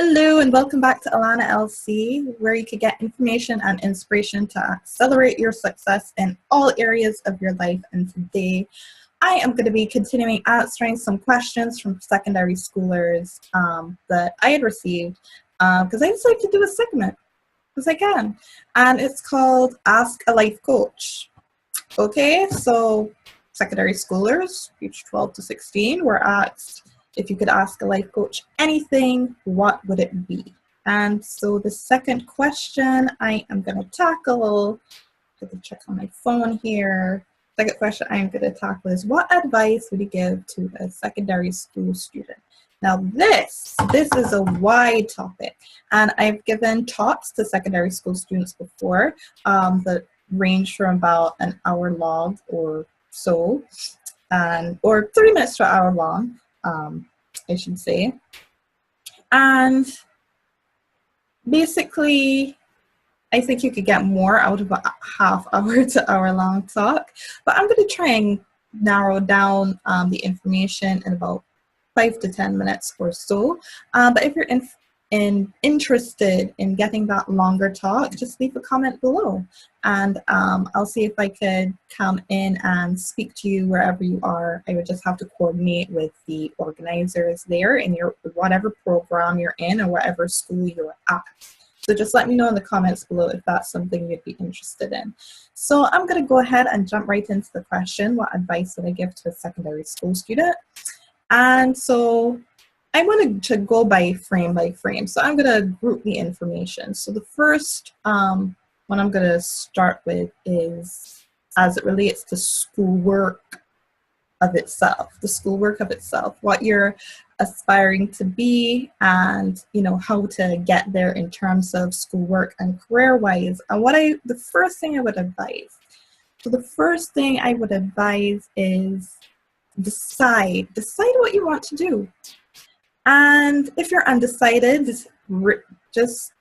Hello and welcome back to Alanna LC, where you could get information and inspiration to accelerate your success in all areas of your life. And today I am going to be continuing answering some questions from secondary schoolers that I had received because I decided to do a segment because I can. And it's called Ask a Life Coach. Okay, so secondary schoolers, age 12 to 16, were asked, if you could ask a life coach anything, what would it be? And so the second question I am going to tackle, let me check on my phone here. Second question I'm going to tackle is, what advice would you give to a secondary school student? Now this is a wide topic, and I've given talks to secondary school students before that range from about an hour long or so, or 30 minutes to an hour long. I should say. And basically, I think you could get more out of a half-hour to hour-long talk, but I'm going to try and narrow down the information in about 5 to 10 minutes or so. But if you're interested in getting that longer talk, just leave a comment below, and I'll see if I could come in and speak to you wherever you are. I would just have to coordinate with the organizers there in your whatever program you're in or whatever school you're at. So just let me know in the comments below if that's something you'd be interested in. So I'm going to go ahead and jump right into the question. What advice would I give to a secondary school student? And so I wanted to go by frame. So I'm going to group the information. So the first one I'm going to start with is as it relates to schoolwork of itself, what you're aspiring to be, and how to get there in terms of schoolwork and career-wise. And the first thing I would advise. So the first thing I would advise is decide what you want to do. And if you're undecided, just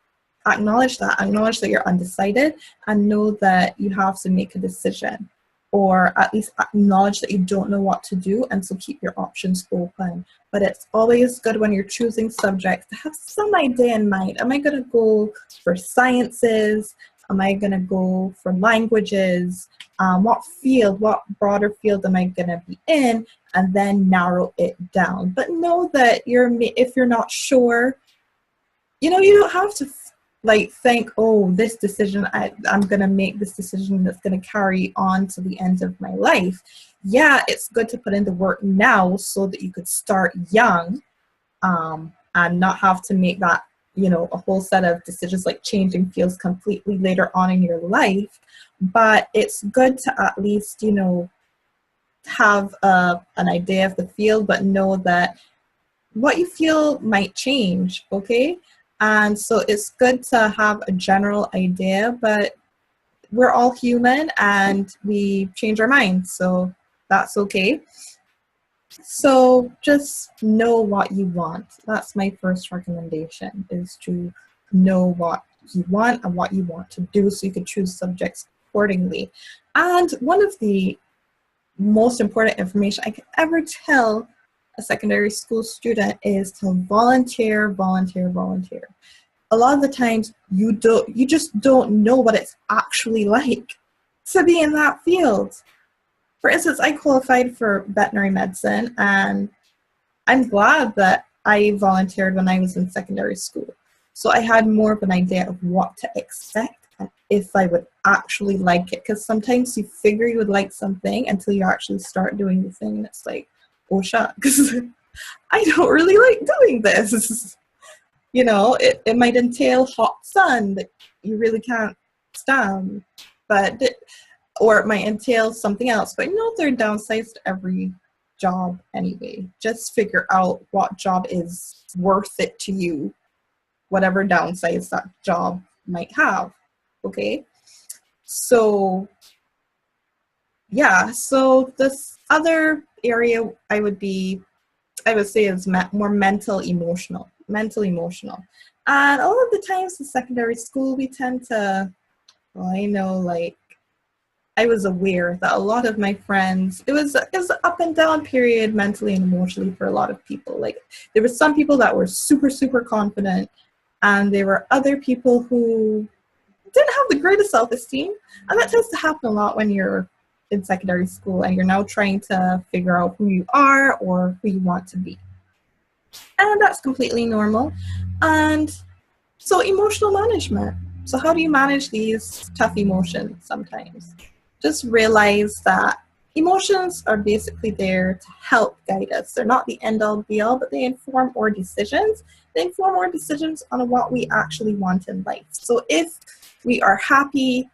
acknowledge that you're undecided, and know that you have to make a decision, or at least acknowledge that you don't know what to do, and so keep your options open. But it's always good when you're choosing subjects to have some idea in mind. Am I going to go for sciences? Am I going to go for languages? What broader field am I going to be in? And then narrow it down. But know that if you're not sure, you don't have to think, oh, this decision, I'm going to make this decision that's going to carry on to the end of my life. Yeah, it's good to put in the work now so that you could start young and not have to make that, a whole set of decisions like changing fields completely later on in your life. But it's good to at least, have an idea of the field, but know that what you feel might change, okay? And so it's good to have a general idea, but we're all human and we change our minds, so that's okay. So just know what you want. That's my first recommendation, is to know what you want and what you want to do so you can choose subjects accordingly. And one of the most important information I could ever tell a secondary school student is to volunteer. A lot of the times you just don't know what it's actually like to be in that field. For instance, I qualified for veterinary medicine, and I'm glad that I volunteered when I was in secondary school. So I had more of an idea of what to expect and if I would actually like it. Because sometimes you figure you would like something until you actually start doing the thing, and it's like, oh shucks, I don't really like doing this. It might entail hot sun that you really can't stand, or it might entail something else. But there are downsides to every job anyway. Just figure out what job is worth it to you, whatever downsides that job might have, okay? So yeah, so this other area I would say is more mental emotional. And a lot of the times in secondary school, we tend to, I was aware that a lot of my friends, it was an up and down period mentally and emotionally for a lot of people. Like there were some people that were super, super confident, and there were other people who didn't have the greatest self-esteem. And that tends to happen a lot when you're in secondary school and you're now trying to figure out who you are or who you want to be. And that's completely normal. And so emotional management. So how do you manage these tough emotions sometimes? Just realize that emotions are basically there to help guide us. They're not the end all be all, but they inform our decisions. They inform our decisions on what we actually want in life. So if we are happy,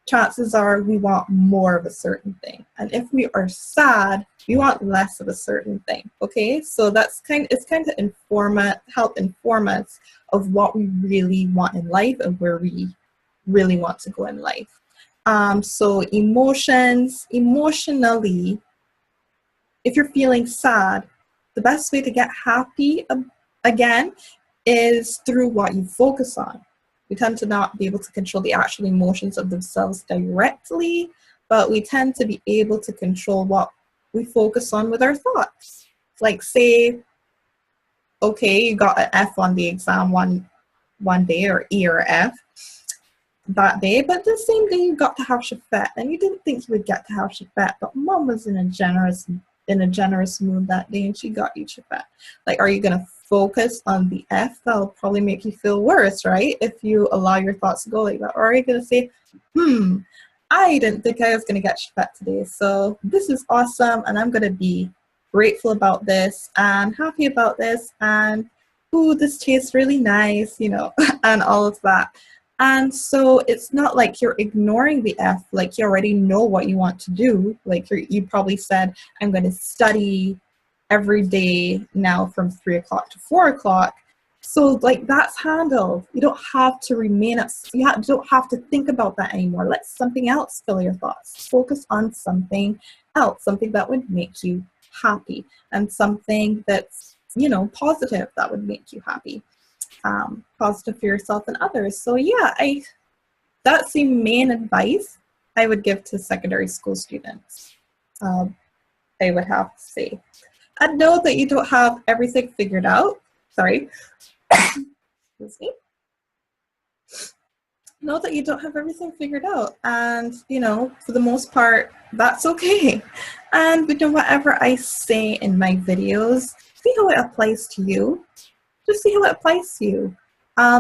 chances are we want more of a certain thing. And if we are sad, we want less of a certain thing. Okay, so it's kind of help inform us of what we really want in life and where we really want to go in life. So emotionally, if you're feeling sad, the best way to get happy again is through what you focus on. We tend to not be able to control the actual emotions of themselves directly, but we tend to be able to control what we focus on with our thoughts. Like say, okay, you got an F on the exam one day, or E or F that day, but the same day you got to have shafet, and you didn't think you would get to have shafet, but mom was in a generous mood that day and she got you shafet. Like, are you gonna focus on the F? That'll probably make you feel worse, right? If you allow your thoughts to go like that. Or are you gonna say, I didn't think I was gonna get shafet today, so this is awesome and I'm gonna be grateful about this and happy about this, and ooh, this tastes really nice, you know, and all of that. And so it's not like you're ignoring the F, like you already know what you want to do. Like you probably said, I'm going to study every day now from 3 o'clock to 4 o'clock. So like that's handled. You don't have to don't have to think about that anymore. Let something else fill your thoughts. Focus on something else, something that would make you happy, and something that's, you know, positive that would make you happy. Positive for yourself and others. So yeah, that's the main advice I would give to secondary school students. I would have to say. And know that you don't have everything figured out. Sorry. Excuse me. Know that you don't have everything figured out. And, you know, for the most part, that's okay. And you know, whatever I say in my videos, see how it applies to you. Just see how it applies to you.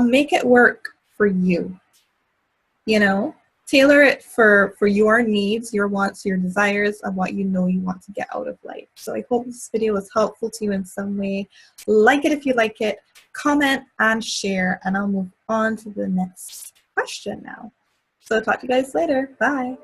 Make it work for you. You know, tailor it for your needs, your wants, your desires, and what you know you want to get out of life. So I hope this video was helpful to you in some way. Like it if you like it, comment and share, and I'll move on to the next question now. So talk to you guys later. Bye.